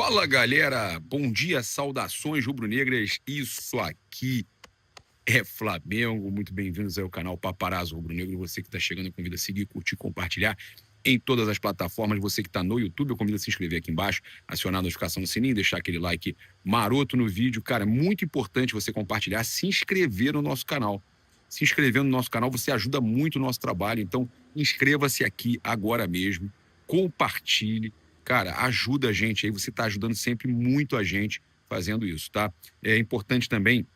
Fala, galera! Bom dia, saudações rubro-negras. Isso aqui é Flamengo. Muito bem-vindos ao canal Paparazzo Rubro-Negro. Você que está chegando, eu convido a seguir, curtir, compartilhar em todas as plataformas. Você que está no YouTube, eu convido a se inscrever aqui embaixo, acionar a notificação no sininho, deixar aquele like maroto no vídeo. Cara, é muito importante você compartilhar, se inscrever no nosso canal. Se inscrever no nosso canal, você ajuda muito o nosso trabalho. Então, inscreva-se aqui agora mesmo, compartilhe. Cara, ajuda a gente aí, você está ajudando sempre muito a gente fazendo isso, tá? É importante também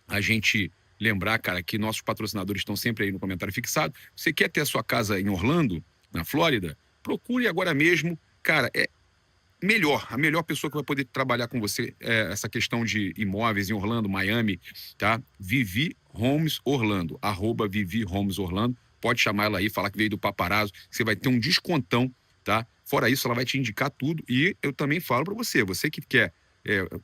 a gente lembrar, cara, que nossos patrocinadores estão sempre aí no comentário fixado. Você quer ter a sua casa em Orlando, na Flórida? Procure agora mesmo. Cara, a melhor pessoa que vai poder trabalhar com você essa questão de imóveis em Orlando, Miami, tá? Vivi Homes Orlando, @Vivi Homes Orlando. Pode chamar ela aí, falar que veio do Paparazzo, você vai ter um descontão, tá? Fora isso, ela vai te indicar tudo. E eu também falo para você que quer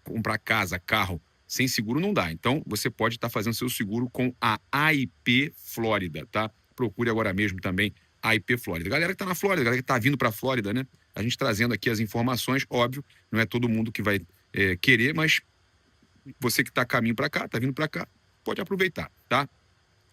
comprar casa, carro sem seguro, não dá. Então, você pode estar fazendo seu seguro com a AIP Flórida, tá? Procure agora mesmo também a AIP Flórida. Galera que tá na Flórida, galera que tá vindo pra Flórida, né? A gente trazendo aqui as informações, óbvio, não é todo mundo que vai querer, mas você que tá a caminho para cá, tá vindo para cá, pode aproveitar, tá?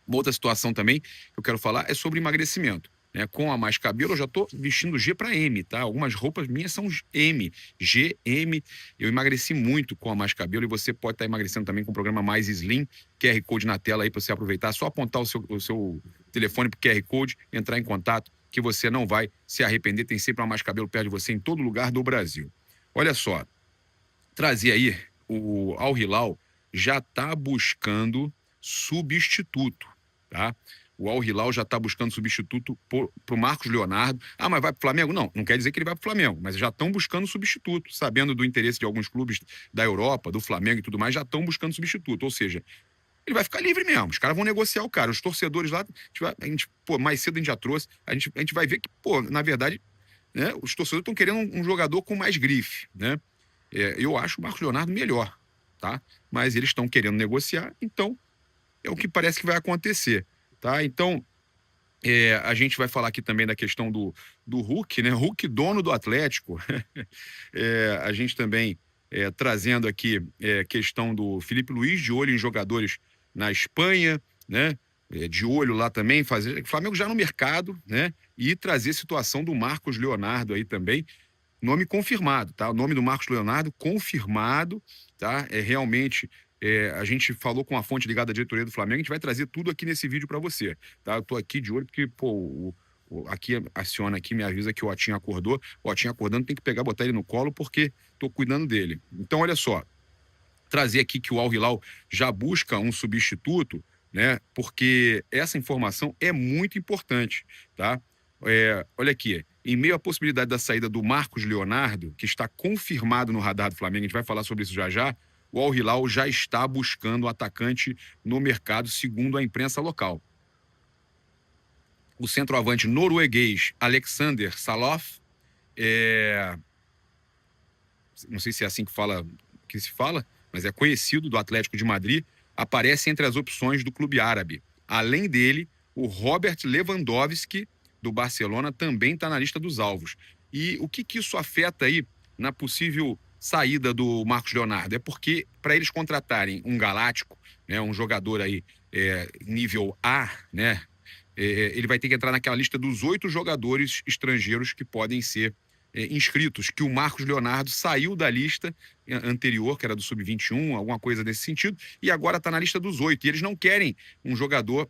Uma outra situação também que eu quero falar é sobre emagrecimento. Né? Com a Mais Cabelo, eu já estou vestindo G para M, tá? Algumas roupas minhas são M, G, M. Eu emagreci muito com a Mais Cabelo e você pode estar emagrecendo também com o programa Mais Slim, QR Code na tela aí para você aproveitar. Só apontar o seu telefone para o QR Code, entrar em contato, que você não vai se arrepender. Tem sempre uma Mais Cabelo perto de você em todo lugar do Brasil. Olha só, trazer aí, o Al Hilal já está buscando substituto, tá? O Al Hilal já está buscando substituto para o Marcos Leonardo. Ah, mas vai para o Flamengo? Não, não quer dizer que ele vai para o Flamengo, mas já estão buscando substituto, sabendo do interesse de alguns clubes da Europa, do Flamengo e tudo mais, já estão buscando substituto. Ou seja, ele vai ficar livre mesmo. Os caras vão negociar o cara. Os torcedores lá, mais cedo a gente já trouxe, a gente vai ver que, na verdade, né, os torcedores estão querendo um jogador com mais grife, né? Eu acho o Marcos Leonardo melhor, tá? Mas eles estão querendo negociar, então é o que parece que vai acontecer, tá? Então, a gente vai falar aqui também da questão do Hulk, né? Hulk, dono do Atlético. A gente também trazendo aqui questão do Felipe Luiz, de olho em jogadores na Espanha, né? De olho lá também, fazer Flamengo já no mercado, né? E trazer a situação do Marcos Leonardo aí também. Nome confirmado, tá? O nome do Marcos Leonardo confirmado, tá? Realmente, a gente falou com a fonte ligada à diretoria do Flamengo, a gente vai trazer tudo aqui nesse vídeo para você, tá? Eu tô aqui de olho porque, aqui aciona aqui, me avisa que o Otinho acordou. O Otinho acordando, tem que pegar, botar ele no colo porque tô cuidando dele. Então, olha só, trazer aqui que o Al Hilal já busca um substituto, né? Porque essa informação é muito importante, tá? Olha aqui, em meio à possibilidade da saída do Marcos Leonardo, que está confirmado no radar do Flamengo, a gente vai falar sobre isso já já, o Al Hilal já está buscando um atacante no mercado, segundo a imprensa local. O centroavante norueguês Alexander Salof, não sei se é assim que se fala, mas é conhecido do Atlético de Madrid, aparece entre as opções do clube árabe. Além dele, o Robert Lewandowski, do Barcelona, também está na lista dos alvos. E o que isso afeta aí na possível saída do Marcos Leonardo? É porque, para eles contratarem um galáctico, né, um jogador aí nível A, né, ele vai ter que entrar naquela lista dos 8 jogadores estrangeiros que podem ser inscritos, que o Marcos Leonardo saiu da lista anterior, que era do Sub-21, alguma coisa desse sentido, e agora está na lista dos 8. E eles não querem um jogador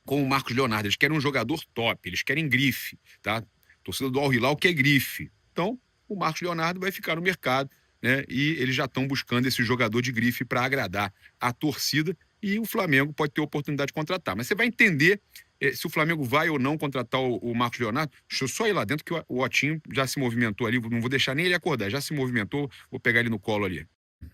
como o Marcos Leonardo, eles querem um jogador top, eles querem grife, tá? Torcida do Al Hilal quer grife. Então, o Marcos Leonardo vai ficar no mercado, né? E eles já estão buscando esse jogador de grife para agradar a torcida, e o Flamengo pode ter a oportunidade de contratar. Mas você vai entender se o Flamengo vai ou não contratar o Marcos Leonardo. Deixa eu só ir lá dentro que o Otinho já se movimentou ali, não vou deixar nem ele acordar, já se movimentou, vou pegar ele no colo ali.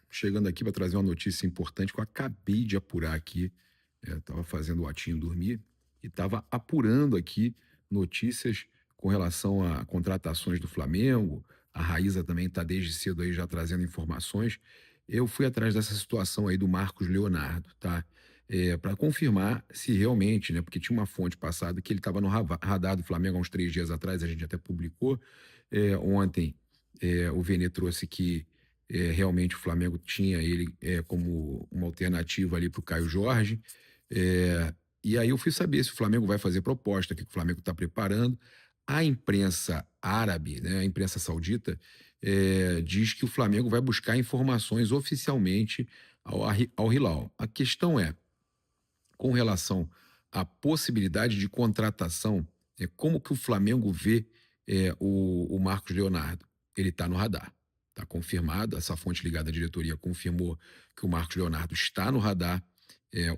Chegando aqui para trazer uma notícia importante que eu acabei de apurar aqui. Estava fazendo o Otinho dormir e estava apurando aqui notícias com relação a contratações do Flamengo. A Raíza também está desde cedo aí já trazendo informações. Eu fui atrás dessa situação aí do Marcos Leonardo, tá? Para confirmar se realmente, né? Porque tinha uma fonte passada que ele estava no radar do Flamengo há uns 3 dias atrás, a gente até publicou ontem. O Vene trouxe que realmente o Flamengo tinha ele como uma alternativa ali para o Caio Jorge. E aí eu fui saber se o Flamengo vai fazer proposta, o que o Flamengo está preparando. A imprensa árabe, né, a imprensa saudita, diz que o Flamengo vai buscar informações oficialmente ao Hilal. A questão é, com relação à possibilidade de contratação, como que o Flamengo vê o Marcos Leonardo? Ele está no radar, está confirmado, essa fonte ligada à diretoria confirmou que o Marcos Leonardo está no radar.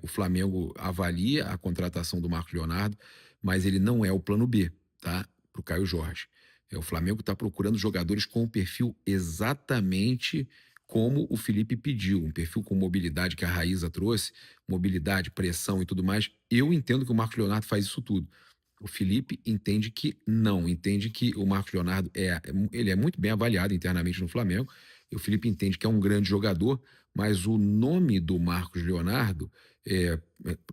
O Flamengo avalia a contratação do Marcos Leonardo, mas ele não é o plano B, tá? Para o Caio Jorge. O Flamengo está procurando jogadores com o perfil exatamente como o Felipe pediu, um perfil com mobilidade que a Raíza trouxe, mobilidade, pressão e tudo mais. Eu entendo que o Marcos Leonardo faz isso tudo. O Felipe entende que não, entende que o Marcos Leonardo ele é muito bem avaliado internamente no Flamengo, e o Felipe entende que é um grande jogador, mas o nome do Marcos Leonardo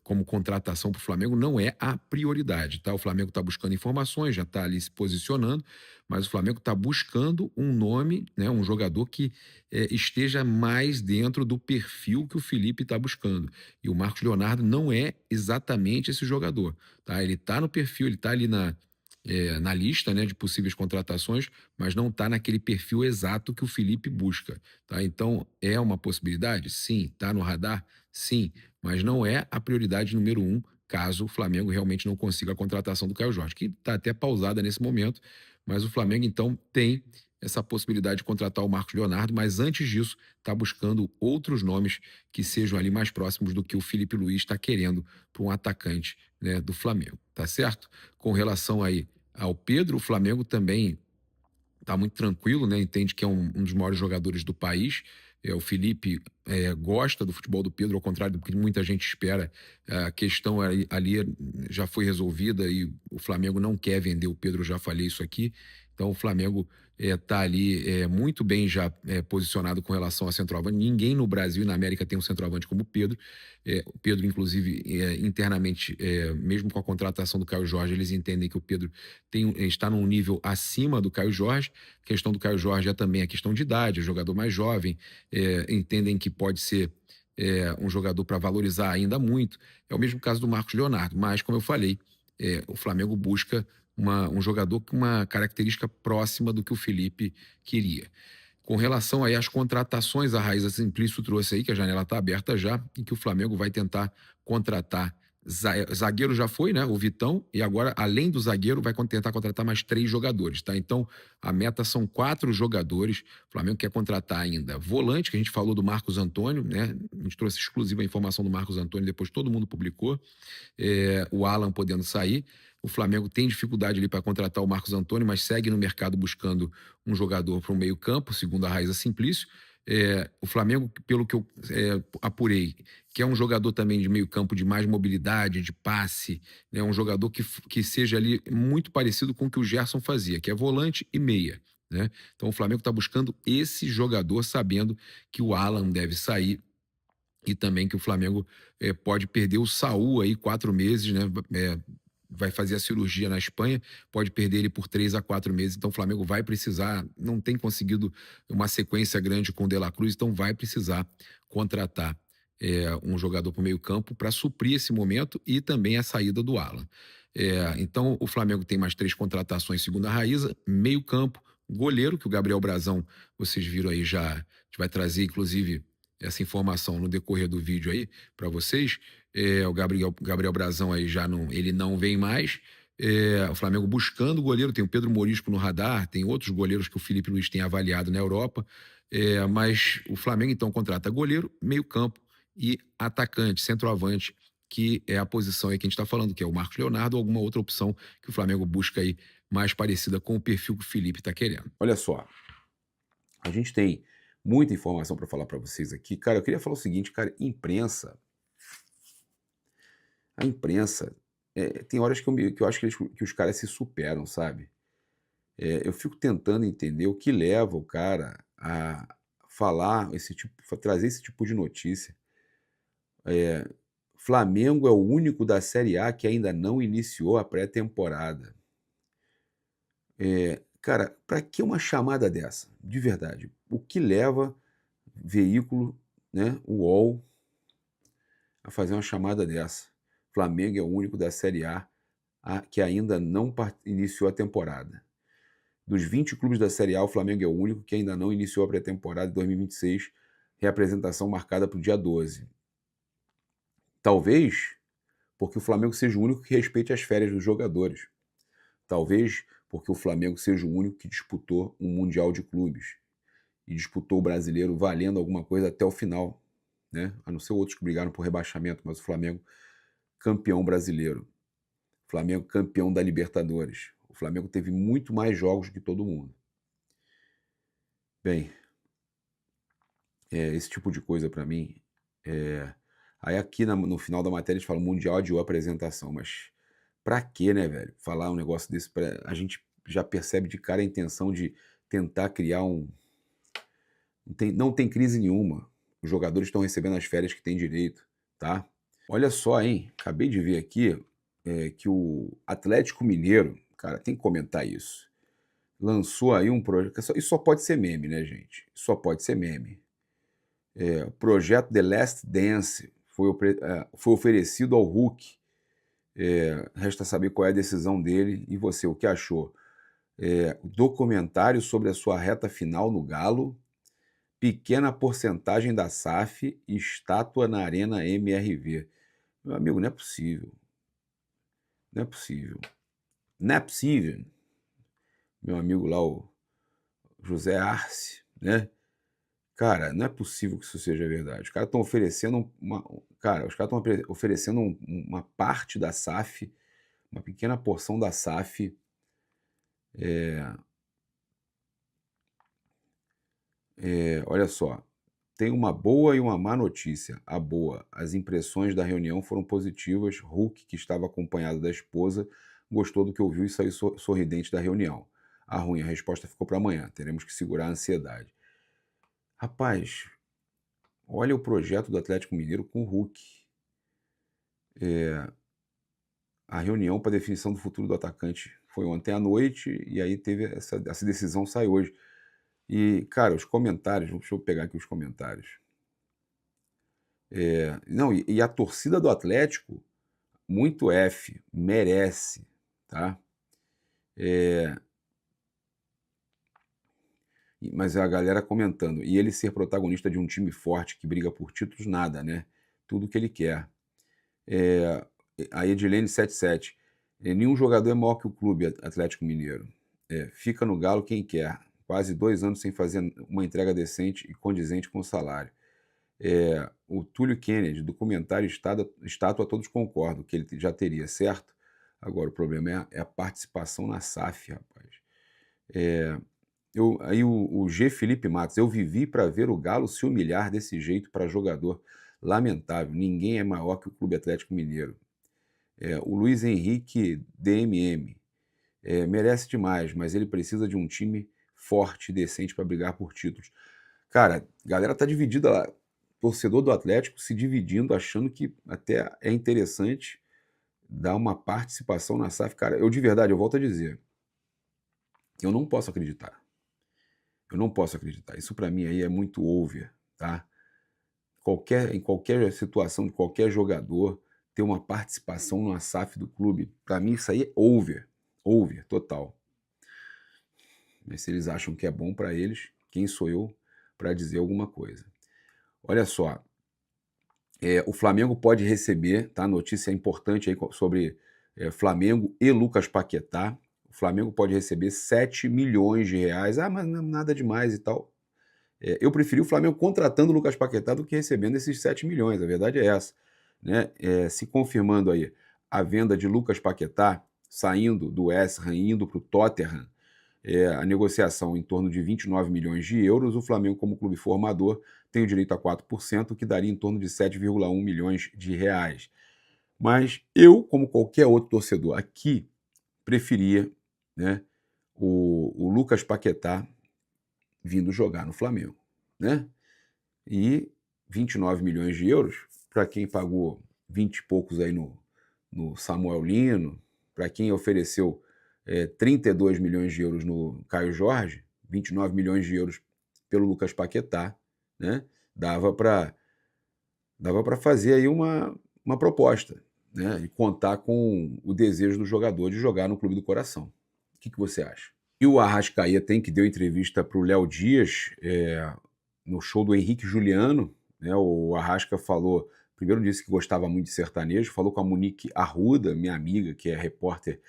como contratação para o Flamengo não é a prioridade, tá? O Flamengo está buscando informações, já está ali se posicionando, mas o Flamengo está buscando um nome, né, um jogador que esteja mais dentro do perfil que o Felipe está buscando. E o Marcos Leonardo não é exatamente esse jogador, tá? Ele está no perfil, ele está ali na lista, né, de possíveis contratações, mas não está naquele perfil exato que o Felipe busca, tá? Então, é uma possibilidade? Sim. Está no radar? Sim. Mas não é a prioridade número 1, caso o Flamengo realmente não consiga a contratação do Caio Jorge, que está até pausada nesse momento, mas o Flamengo, então, tem essa possibilidade de contratar o Marcos Leonardo, mas antes disso, está buscando outros nomes que sejam ali mais próximos do que o Felipe Luiz está querendo para um atacante, né, do Flamengo, tá certo? Com relação aí ao Pedro, o Flamengo também está muito tranquilo, né? Entende que é um dos maiores jogadores do país. O Felipe gosta do futebol do Pedro, ao contrário do que muita gente espera. A questão ali já foi resolvida e o Flamengo não quer vender o Pedro, já falei isso aqui. Então o Flamengo está ali muito bem já posicionado com relação a centroavante. Ninguém no Brasil e na América tem um centroavante como o Pedro. O Pedro, inclusive, internamente, mesmo com a contratação do Caio Jorge, eles entendem que o Pedro está num nível acima do Caio Jorge. A questão do Caio Jorge é também a questão de idade, é um jogador mais jovem, entendem que pode ser um jogador para valorizar ainda muito. É o mesmo caso do Marcos Leonardo, mas, como eu falei, o Flamengo busca um jogador com uma característica próxima do que o Felipe queria. Com relação aí às contratações, a Raíza Simplício trouxe aí que a janela está aberta já e que o Flamengo vai tentar contratar. Zagueiro já foi, né? O Vitão, e agora, além do zagueiro, vai tentar contratar mais 3 jogadores, tá? Então, a meta são 4 jogadores. O Flamengo quer contratar ainda volante, que a gente falou do Marcos Antônio, né? A gente trouxe exclusiva a informação do Marcos Antônio, depois todo mundo publicou. O Alan podendo sair. O Flamengo tem dificuldade ali para contratar o Marcos Antônio, mas segue no mercado buscando um jogador para o meio-campo, segundo a Raíza Simplício. O Flamengo, pelo que eu apurei, que é um jogador também de meio-campo de mais mobilidade, de passe, né, um jogador que seja ali muito parecido com o que o Gerson fazia, que é volante e meia. Né? Então o Flamengo está buscando esse jogador, sabendo que o Alan deve sair e também que o Flamengo pode perder o Saúl aí 4 meses, né? Vai fazer a cirurgia na Espanha, pode perder ele por 3 a 4 meses, então o Flamengo vai precisar, não tem conseguido uma sequência grande com o De La Cruz, então vai precisar contratar um jogador para o meio campo para suprir esse momento e também a saída do Alan. Então o Flamengo tem mais 3 contratações segundo a Raíza, meio campo, goleiro, que o Gabriel Brazão, vocês viram aí já, a gente vai trazer inclusive essa informação no decorrer do vídeo aí para vocês. O Gabriel Brazão aí ele não vem mais. O Flamengo buscando goleiro, tem o Pedro Morisco no radar, tem outros goleiros que o Felipe Luiz tem avaliado na Europa, mas o Flamengo então contrata goleiro, meio campo e atacante, centroavante, que é a posição aí que a gente está falando, que é o Marcos Leonardo ou alguma outra opção que o Flamengo busca aí mais parecida com o perfil que o Felipe está querendo. Olha só, a gente tem muita informação para falar para vocês aqui. Cara, eu queria falar o seguinte, cara, a imprensa, tem horas que eu acho que os caras se superam, sabe? Eu fico tentando entender o que leva o cara a falar trazer esse tipo de notícia. Flamengo é o único da Série A que ainda não iniciou a pré-temporada. Cara, para que uma chamada dessa? De verdade. O que leva veículo, né, o UOL, a fazer uma chamada dessa? Flamengo é o único da Série A que ainda não iniciou a temporada. Dos 20 clubes da Série A, o Flamengo é o único que ainda não iniciou a pré-temporada de 2026, reapresentação marcada para o dia 12. Talvez porque o Flamengo seja o único que respeite as férias dos jogadores. Talvez porque o Flamengo seja o único que disputou um Mundial de Clubes e disputou o Brasileiro valendo alguma coisa até o final, né? A não ser outros que brigaram por rebaixamento, mas o Flamengo campeão brasileiro. O Flamengo campeão da Libertadores. O Flamengo teve muito mais jogos que todo mundo. Bem, esse tipo de coisa para mim. Aí aqui no final da matéria eles falam Mundial adiou a apresentação, mas pra quê, né, velho? Falar um negócio desse, a gente já percebe de cara a intenção de tentar criar um. Não tem crise nenhuma. Os jogadores estão recebendo as férias que têm direito, tá? Olha só, hein? Acabei de ver aqui que o Atlético Mineiro, cara, tem que comentar isso. Lançou aí um projeto. Isso só pode ser meme, né, gente? Só pode ser meme. O projeto The Last Dance foi oferecido ao Hulk. Resta saber qual é a decisão dele. E você, o que achou? Documentário sobre a sua reta final no Galo, pequena porcentagem da SAF e estátua na Arena MRV. Meu amigo, não é possível. Não é possível. Não é possível. Meu amigo lá, o José Arce, né? Cara, não é possível que isso seja verdade. Os caras estão oferecendo uma parte da SAF, uma pequena porção da SAF. Olha só, tem uma boa e uma má notícia. A boa, as impressões da reunião foram positivas. Hulk, que estava acompanhado da esposa, gostou do que ouviu e saiu sorridente da reunião. A ruim, a resposta ficou para amanhã. Teremos que segurar a ansiedade. Rapaz, olha o projeto do Atlético Mineiro com o Hulk. A reunião para definição do futuro do atacante foi ontem à noite e aí teve essa decisão sai hoje. E, cara, os comentários, deixa eu pegar aqui os comentários. Não, e a torcida do Atlético, muito F, merece, tá? Mas a galera comentando, e ele ser protagonista de um time forte que briga por títulos, nada, né? Tudo que ele quer. A Edilene 77, nenhum jogador é maior que o clube Atlético Mineiro. Fica no Galo quem quer. Quase 2 anos sem fazer uma entrega decente e condizente com o salário. O Túlio Kennedy, documentário estátua, todos concordam que ele já teria, certo? Agora, o problema é a participação na SAF, rapaz. Aí o G. Felipe Matos, eu vivi para ver o Galo se humilhar desse jeito para jogador. Lamentável, ninguém é maior que o Clube Atlético Mineiro. O Luiz Henrique DMM, merece demais, mas ele precisa de um time forte e decente para brigar por títulos. Cara, a galera tá dividida lá. Torcedor do Atlético se dividindo, achando que até é interessante dar uma participação na SAF. Cara, eu de verdade, eu volto a dizer, eu não posso acreditar. Eu não posso acreditar. Isso para mim aí é muito over, tá? Em qualquer situação de qualquer jogador ter uma participação numa SAF do clube, para mim isso aí é over. Over, total. Mas se eles acham que é bom para eles, quem sou eu para dizer alguma coisa? Olha só, o Flamengo pode receber, tá? Notícia importante aí sobre Flamengo e Lucas Paquetá. O Flamengo pode receber 7 milhões de reais. Ah, mas não é nada demais e tal. Eu preferi o Flamengo contratando o Lucas Paquetá do que recebendo esses 7 milhões. A verdade é essa. Né? Se confirmando aí a venda de Lucas Paquetá, saindo do West Ham, indo para o Tottenham, a negociação em torno de 29 milhões de euros, o Flamengo, como clube formador, tem o direito a 4%, que daria em torno de 7,1 milhões de reais. Mas eu, como qualquer outro torcedor aqui, preferia, né, o Lucas Paquetá vindo jogar no Flamengo. Né? E 29 milhões de euros, para quem pagou 20 e poucos aí no Samuel Lino, para quem ofereceu 32 milhões de euros no Caio Jorge, 29 milhões de euros pelo Lucas Paquetá, né? Dava para fazer aí uma proposta, né? E contar com o desejo do jogador de jogar no clube do coração. O que você acha? E o Arrascaeta, que deu entrevista para o Léo Dias, no show do Henrique Juliano, né? O Arrasca falou, primeiro disse que gostava muito de sertanejo, falou com a Monique Arruda, minha amiga, que é repórter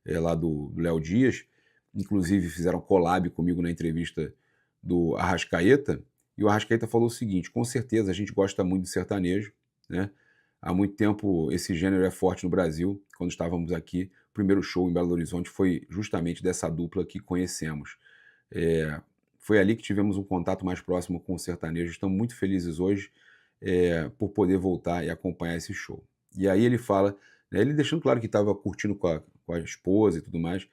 lá do Léo Dias, inclusive fizeram collab comigo na entrevista do Arrascaeta, e o Arrascaeta falou o seguinte: com certeza a gente gosta muito de sertanejo, né? Há muito tempo esse gênero é forte no Brasil. Quando estávamos aqui, o primeiro show em Belo Horizonte foi justamente dessa dupla que conhecemos. Foi ali que tivemos um contato mais próximo com o sertanejo. Estamos muito felizes hoje por poder voltar e acompanhar esse show. E aí ele fala, né, ele deixando claro que estava curtindo com a esposa e tudo mais.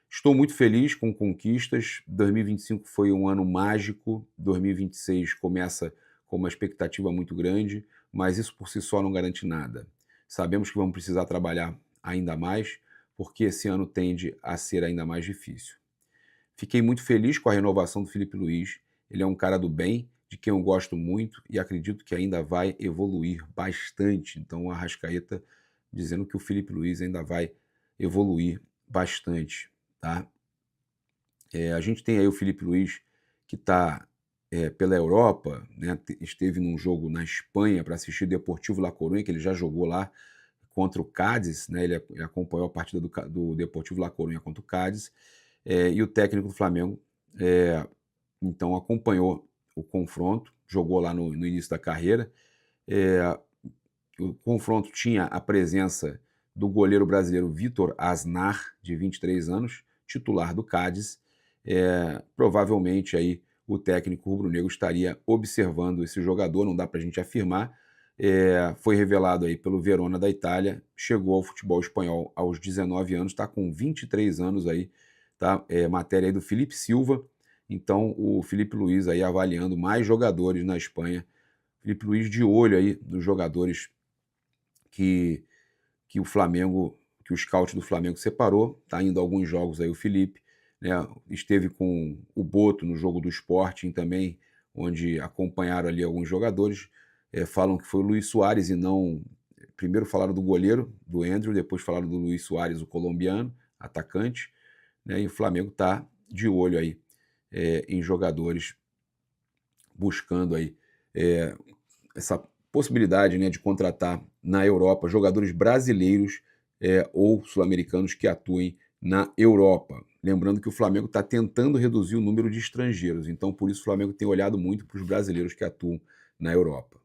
Estou muito feliz com conquistas. 2025 foi um ano mágico. 2026 começa com uma expectativa muito grande, mas isso por si só não garante nada. Sabemos que vamos precisar trabalhar ainda mais, porque esse ano tende a ser ainda mais difícil. Fiquei muito feliz com a renovação do Filipe Luís. Ele é um cara do bem, de quem eu gosto muito e acredito que ainda vai evoluir bastante. Então, o Arrascaeta dizendo que o Filipe Luís ainda vai evoluir bastante. Tá? A gente tem aí o Filipe Luís, que está pela Europa, né? Esteve num jogo na Espanha para assistir o Deportivo La Coruña, que ele já jogou lá contra o Cádiz, né? Ele acompanhou a partida do Deportivo La Coruña contra o Cádiz, e o técnico do Flamengo então acompanhou o confronto, jogou lá no início da carreira. O confronto tinha a presença do goleiro brasileiro Vitor Asnar, de 23 anos, titular do Cádiz. Provavelmente aí o técnico rubro-negro estaria observando esse jogador, não dá para a gente afirmar. Foi revelado aí pelo Verona da Itália, chegou ao futebol espanhol aos 19 anos, está com 23 anos aí, tá? Matéria aí do Felipe Silva. Então o Filipe Luís aí avaliando mais jogadores na Espanha. Filipe Luís de olho aí nos jogadores que o Flamengo, que o scout do Flamengo separou. Está indo a alguns jogos aí o Felipe, né? Esteve com o Boto no jogo do Sporting também, onde acompanharam ali alguns jogadores. Falam que foi o Luís Soares e não... Primeiro falaram do goleiro, do Andrew, depois falaram do Luís Soares, o colombiano, atacante, né? E o Flamengo está de olho aí em jogadores, buscando aí essa possibilidade, né, de contratar na Europa jogadores brasileiros ou sul-americanos que atuem na Europa. Lembrando que o Flamengo está tentando reduzir o número de estrangeiros, então por isso o Flamengo tem olhado muito para os brasileiros que atuam na Europa.